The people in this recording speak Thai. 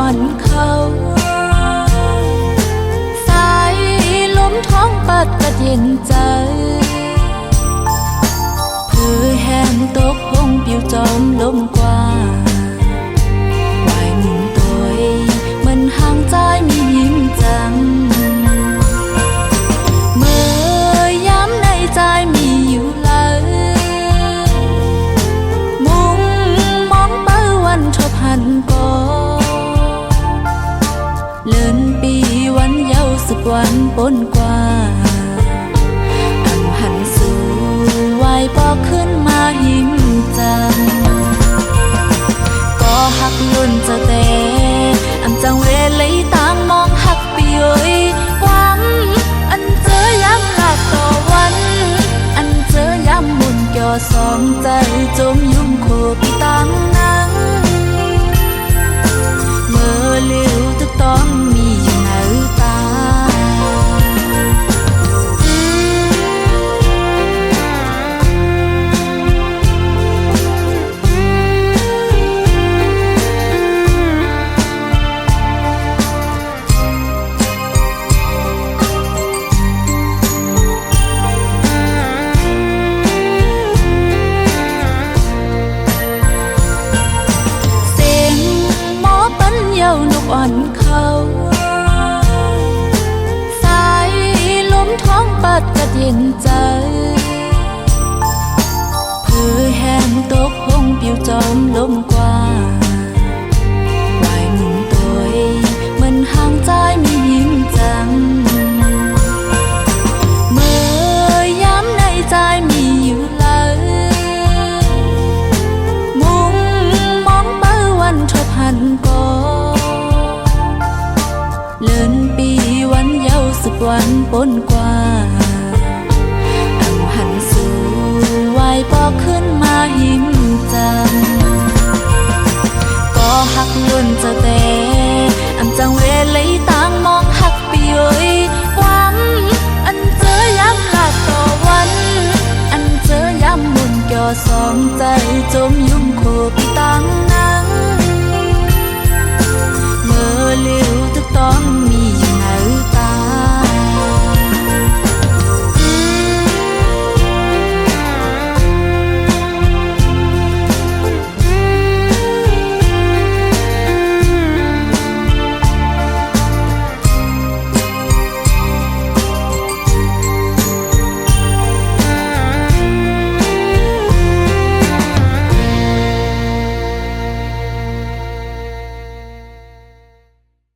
อนเขาสายลมท้องปัดกระเย็นใจเพื่อแห้งตกห้องปิวจอมลมกว่าไหวหมุนตัวมันห่างใจมียิ้มจังเมื่อย้ำในใจมีอยู่เลยมุงมองเป้าวันชอบหันก่อเลื่อนปีวันเยาว์สักวันปนกว่าอันหันสู่ไหวปอขึ้นมาหิมจังก็หักลุ่นจะแต่อันจังเวลีต่างมองหักปีเอ้ยความอันเจอย้ำหักต่อวันอันเจอย้ำมุนเกี่ยวสองใจจมยุ่งโคปีตั้งนังเมื่อเลี้ยวตึกต้องมีอยู่ในตาอ่อนเขาสายลมท้องปัดกระเย็นใจเพื่อแห้งตกห้องปิวจอมลมกว่าไหวหมุนตัวมันห่างใจมียิ้มจังเมื่อย้ำในใจมีอยู่เลยมุงมองเป้าวันชอบหันก่อเลื่อนปีวันเยาว์สักวันปนกว่าอันหันสู่ไหวปอขึ้นมาหิมจัง